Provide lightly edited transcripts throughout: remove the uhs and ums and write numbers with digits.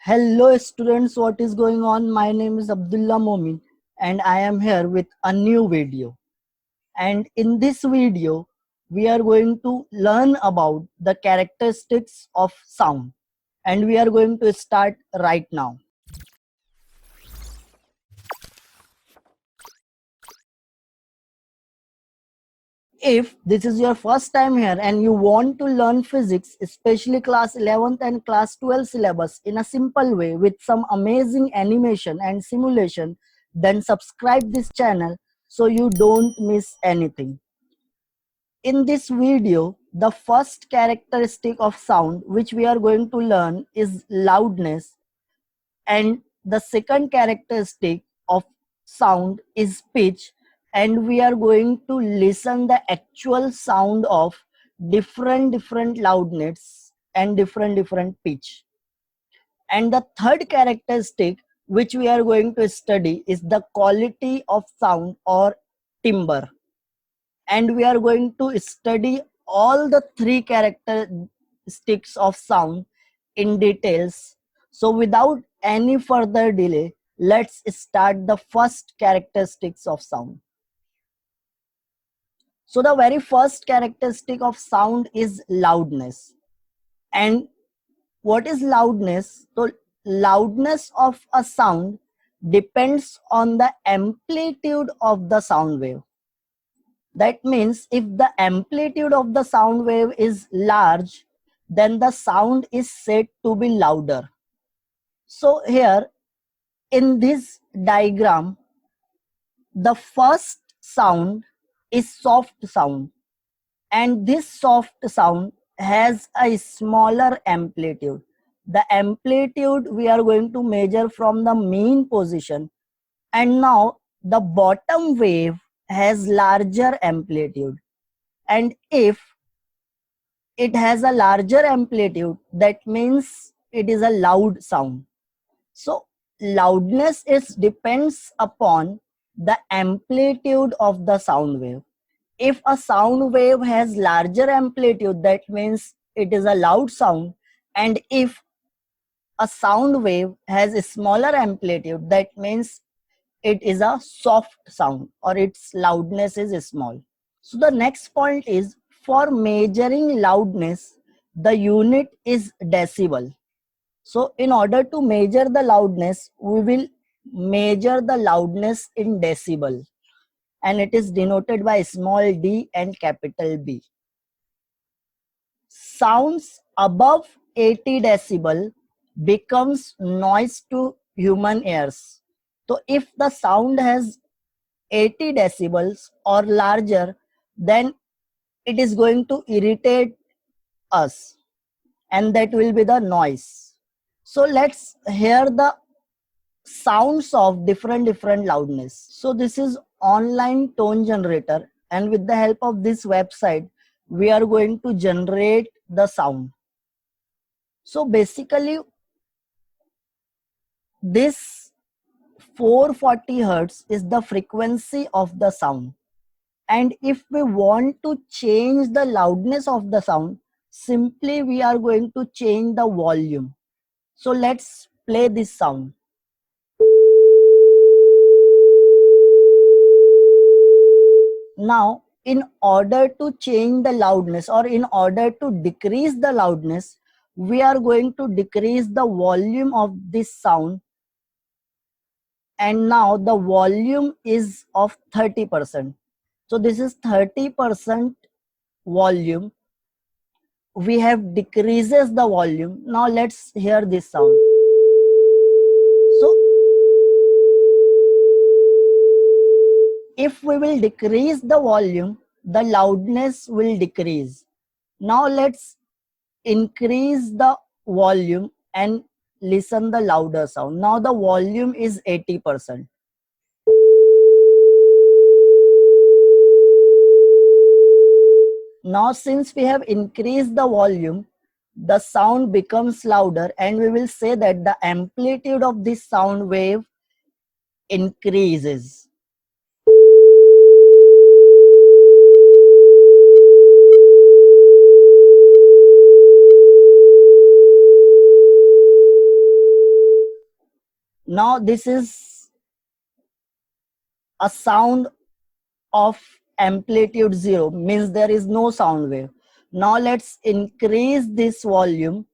Hello students, what is going on? My name is Abdullah Momin and I am here with a new video. And in this video, we are going to learn about the characteristics of sound. And we are going to start right now. If this is your first time here and you want to learn physics, especially class 11th and class 12 syllabus in a simple way with some amazing animation and simulation, then subscribe this channel so you don't miss anything. In this video, the first characteristic of sound which we are going to learn is loudness, and the second characteristic of sound is pitch, and we are going to listen the actual sound of different loudness and different pitch. And the third characteristic which we are going to study is the quality of sound or timbre, and we are going to study all the three characteristics of sound in details. So without any further delay, let's start the first characteristics of sound. So the very first characteristic of sound is loudness. And what is loudness? So loudness of a sound depends on the amplitude of the sound wave. That means if the amplitude of the sound wave is large, then the sound is said to be louder. So here in this diagram, the first sound is soft sound, and this soft sound has a smaller amplitude. The amplitude we are going to measure from the mean position, and now the bottom wave has larger amplitude, and if it has a larger amplitude, that means it is a loud sound. So loudness is depends upon the amplitude of the sound wave. If a sound wave has larger amplitude, that means it is a loud sound, and if a sound wave has a smaller amplitude, that means it is a soft sound or its loudness is small. So the next point is, for measuring loudness, the unit is decibel. So in order to measure the loudness, we will measure the loudness in decibel, and it is denoted by small d and capital B. Sounds above 80 decibel becomes noise to human ears. So if the sound has 80 decibels or larger, then it is going to irritate us, and that will be the noise. So let's hear the sounds of different loudness. So this is online tone generator, and with the help of this website we are going to generate the sound. So basically this 440 hertz is the frequency of the sound, and if we want to change the loudness of the sound, simply we are going to change the volume. So let's play this sound. Now in order to change the loudness or in order to decrease the loudness, we are going to decrease the volume of this sound, and now the volume is of 30%. So this is 30% volume. We have decreases the volume. Now let's hear this sound. So if we will decrease the volume, the loudness will decrease. Now let's increase the volume and listen the louder sound. Now the volume is 80%. Now since we have increased the volume, the sound becomes louder, and we will say that the amplitude of this sound wave increases. Now this is a sound of amplitude 0, means there is no sound wave. Now let's increase this volume.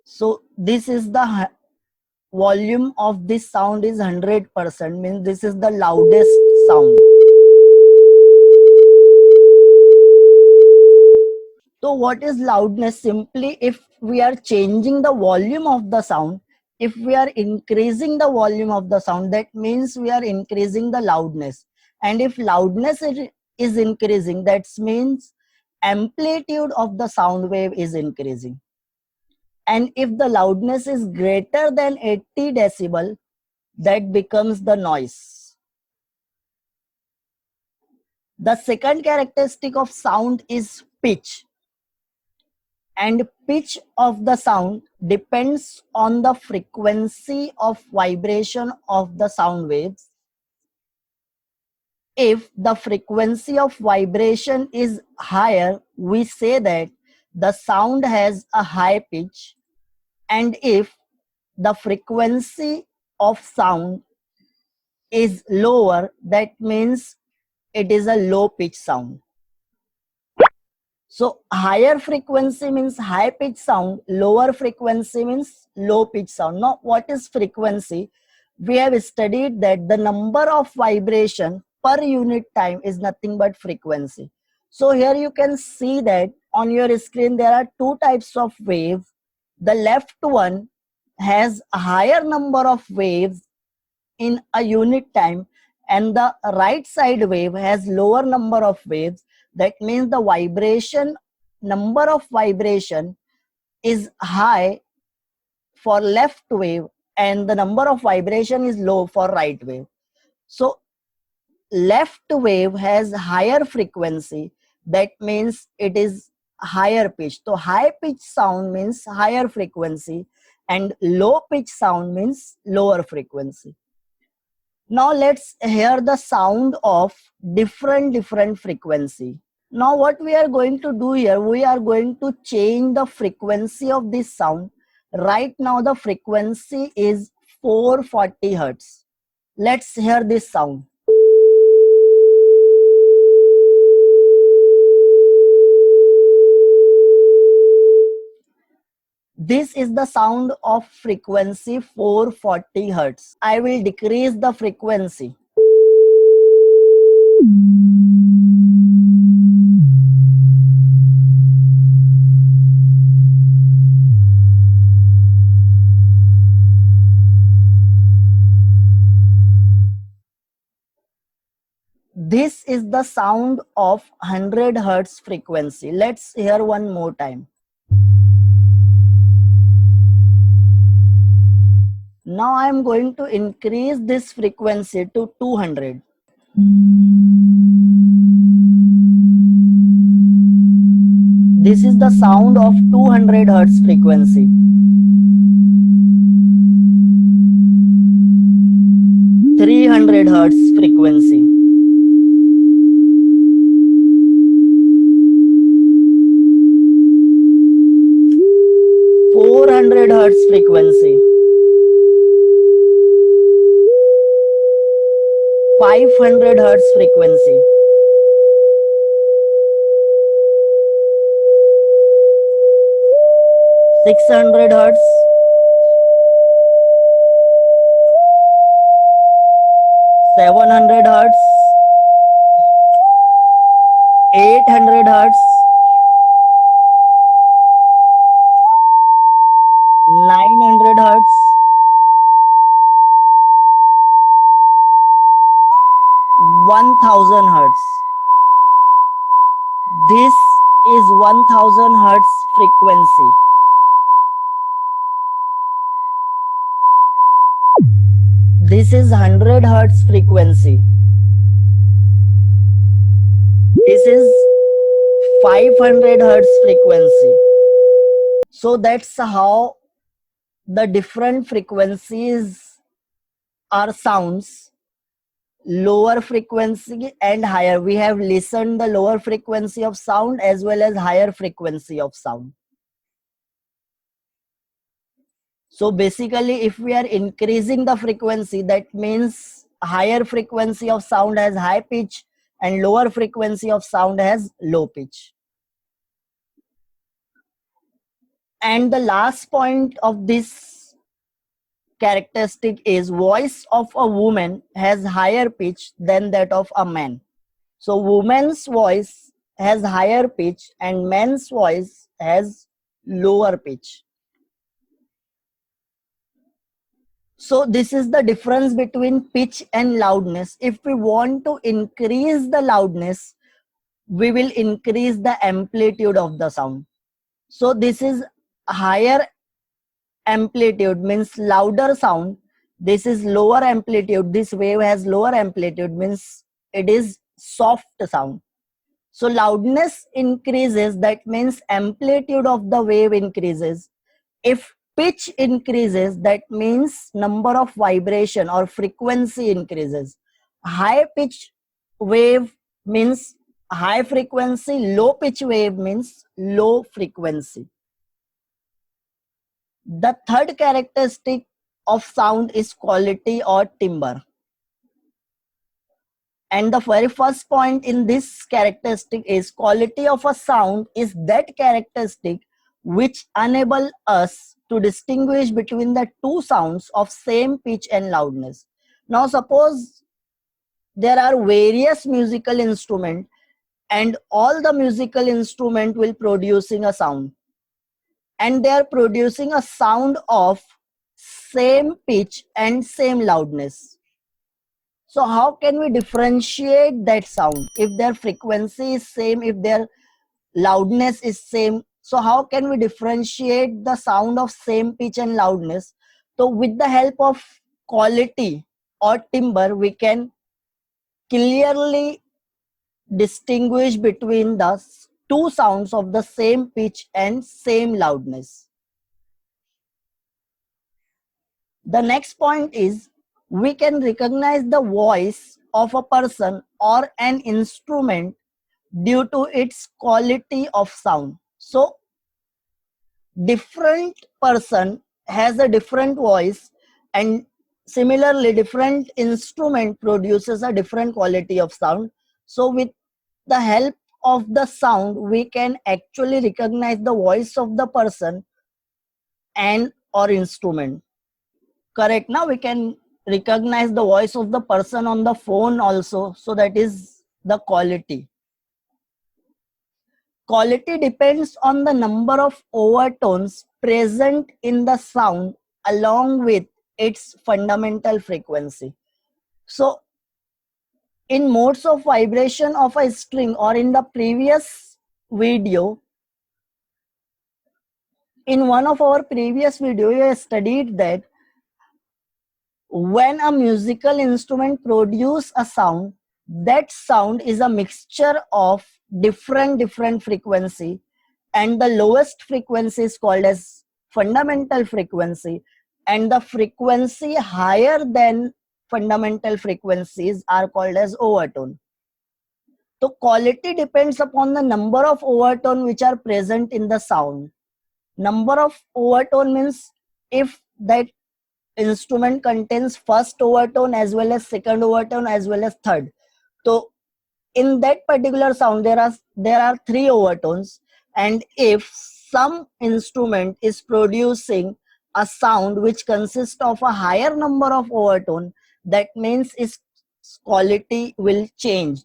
So this is the volume of this sound is 100%, means this is the loudest sound. So what is loudness? Simply, if we are changing the volume of the sound, if we are increasing the volume of the sound, that means we are increasing the loudness. And if loudness is increasing, that means amplitude of the sound wave is increasing. And if the loudness is greater than 80 decibel, that becomes the noise. The second characteristic of sound is pitch. And pitch of the sound depends on the frequency of vibration of the sound waves. If the frequency of vibration is higher, we say that the sound has a high pitch. And if the frequency of sound is lower, that means it is a low pitch sound. So higher frequency means high pitch sound, lower frequency means low pitch sound. Now what is frequency? We have studied that the number of vibration per unit time is nothing but frequency. So here you can see that on your screen there are two types of waves. The left one has a higher number of waves in a unit time, and the right side wave has lower number of waves. That means the vibration, number of vibration is high for left wave and the number of vibration is low for right wave. So left wave has higher frequency, that means it is higher pitch. So high pitch sound means higher frequency and low pitch sound means lower frequency. Now let's hear the sound of different frequency. Now what we are going to do here, we are going to change the frequency of this sound. Right now the frequency is 440 Hertz. Let's hear this sound. This is the sound of frequency 440 Hertz. I will decrease the frequency. This is the sound of 100 Hertz frequency. Let's hear one more time. Now I am going to increase this frequency to 200. This is the sound of 200 Hertz frequency. Three 300 Hertz frequency. 400 Hertz frequency. 500 Hertz frequency. 600 Hertz. 700 Hertz. 800 Hertz. 900 Hertz. 1000 Hertz. This is 1000 Hertz frequency. This is 100 Hertz frequency. This is 500 Hertz frequency. So that's how the different frequencies are sounds lower frequency and higher. We have listened the lower frequency of sound as well as higher frequency of sound. So basically, if we are increasing the frequency, that means higher frequency of sound has high pitch and lower frequency of sound has low pitch. And the last point of this characteristic is voice of a woman has higher pitch than that of a man. So woman's voice has higher pitch and man's voice has lower pitch. So this is the difference between pitch and loudness. If we want to increase the loudness, we will increase the amplitude of the sound. So this is higher amplitude, means louder sound. This is lower amplitude. This wave has lower amplitude, means it is soft sound. So loudness increases, that means amplitude of the wave increases. If pitch increases, that means number of vibration or frequency increases. High pitch wave means high frequency, low pitch wave means low frequency. The third characteristic of sound is quality or timbre. And the very first point in this characteristic is quality of a sound is that characteristic which enable us to distinguish between the two sounds of same pitch and loudness. Now suppose there are various musical instruments and all the musical instrument will producing a sound, and they are producing a sound of same pitch and same loudness. So how can we differentiate that sound if their frequency is same, if their loudness is same? So how can we differentiate the sound of same pitch and loudness? So with the help of quality or timbre, we can clearly distinguish between the two sounds of the same pitch and same loudness. The next point is we can recognize the voice of a person or an instrument due to its quality of sound. So different person has a different voice, and similarly different instrument produces a different quality of sound. So with the help of the sound, we can actually recognize the voice of the person and or instrument. Correct. Now we can recognize the voice of the person on the phone also. So that is the quality. Quality depends on the number of overtones present in the sound along with its fundamental frequency. So in modes of vibration of a string, or in the previous video, in one of our previous video, we studied that when a musical instrument produces a sound, that sound is a mixture of different frequency, and the lowest frequency is called as fundamental frequency, and the frequency higher than fundamental frequencies are called as overtone. So quality depends upon the number of overtone which are present in the sound. Number of overtone means if that instrument contains first overtone as well as second overtone as well as third. So in that particular sound there are three overtones, and if some instrument is producing a sound which consists of a higher number of overtone, that means its quality will change.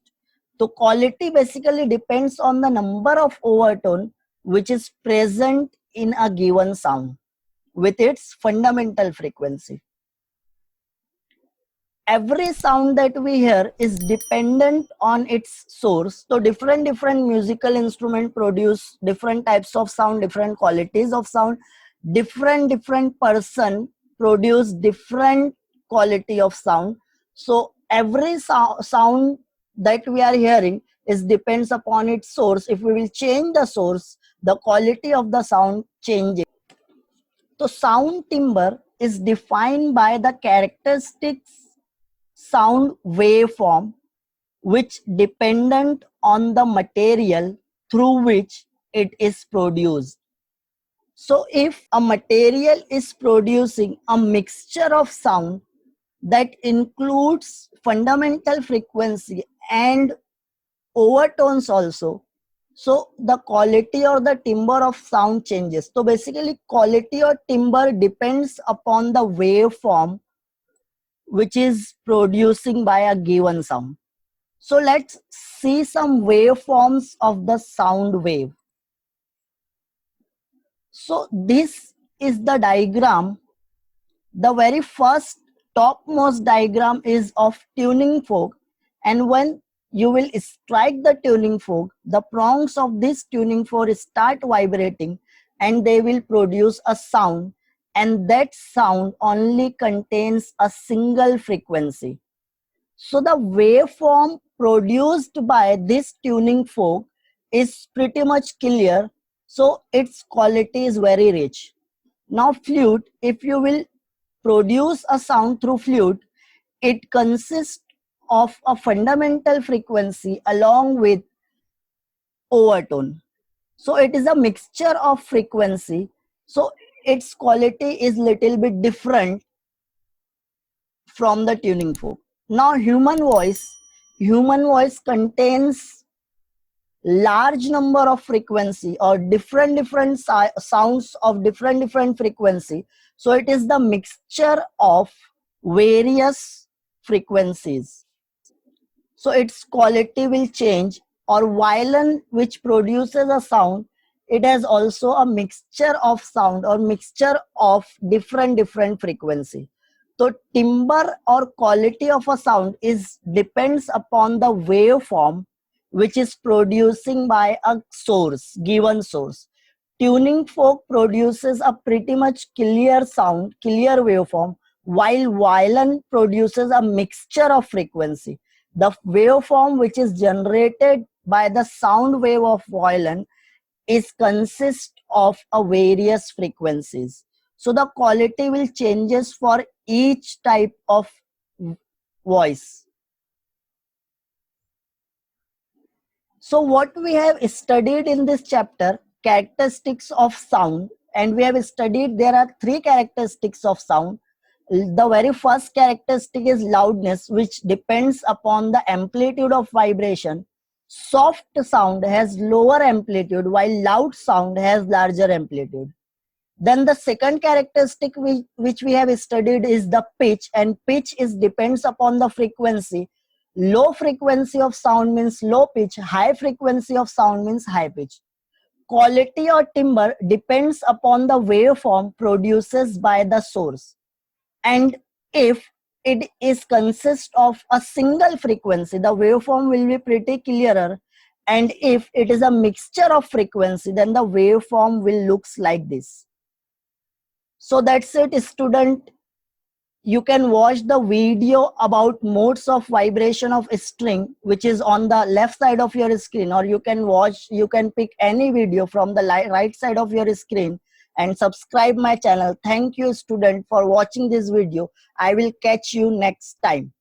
So quality basically depends on the number of overtone which is present in a given sound with its fundamental frequency. Every sound that we hear is dependent on its source. So different musical instruments produce different types of sound, different qualities of sound. Different person produce different quality of sound. So every sound that we are hearing is depends upon its source. If we will change the source, the quality of the sound changes. So sound timbre is defined by the characteristics sound waveform which dependent on the material through which it is produced. So if a material is producing a mixture of sound that includes fundamental frequency and overtones also, so the quality or the timbre of sound changes. So basically quality or timbre depends upon the waveform which is producing by a given sound. So let's see some waveforms of the sound wave. So this is the diagram. The very first topmost diagram is of tuning fork, and when you will strike the tuning fork, the prongs of this tuning fork start vibrating and they will produce a sound, and that sound only contains a single frequency. So the waveform produced by this tuning fork is pretty much clear, so its quality is very rich. Now flute, if you will produce a sound through flute, it consists of a fundamental frequency along with overtone. So it is a mixture of frequency. So its quality is little bit different from the tuning fork. Now human voice contains large number of frequency or different sounds of different frequency. So it is the mixture of various frequencies, so its quality will change. Or violin, which produces a sound, it has also a mixture of sound or mixture of different frequency. So timbre or quality of a sound is depends upon the waveform which is producing by a source, given source. Tuning fork produces a pretty much clear sound, clear waveform, while violin produces a mixture of frequency. The waveform which is generated by the sound wave of violin is consist of a various frequencies. So the quality will changes for each type of voice. So what we have studied in this chapter, characteristics of sound, and we have studied there are three characteristics of sound. The very first characteristic is loudness, which depends upon the amplitude of vibration. Soft sound has lower amplitude while loud sound has larger amplitude. Then the second characteristic which we have studied is the pitch, and pitch is depends upon the frequency. Low frequency of sound means low pitch, high frequency of sound means high pitch. Quality or timbre depends upon the waveform produces by the source. And if it is consist of a single frequency, the waveform will be pretty clearer. And if it is a mixture of frequency, then the waveform will looks like this. So that's it, student. You can watch the video about modes of vibration of a string, which is on the left side of your screen, or you can pick any video from the right side of your screen and subscribe my channel. Thank you, student, for watching this video. I will catch you next time.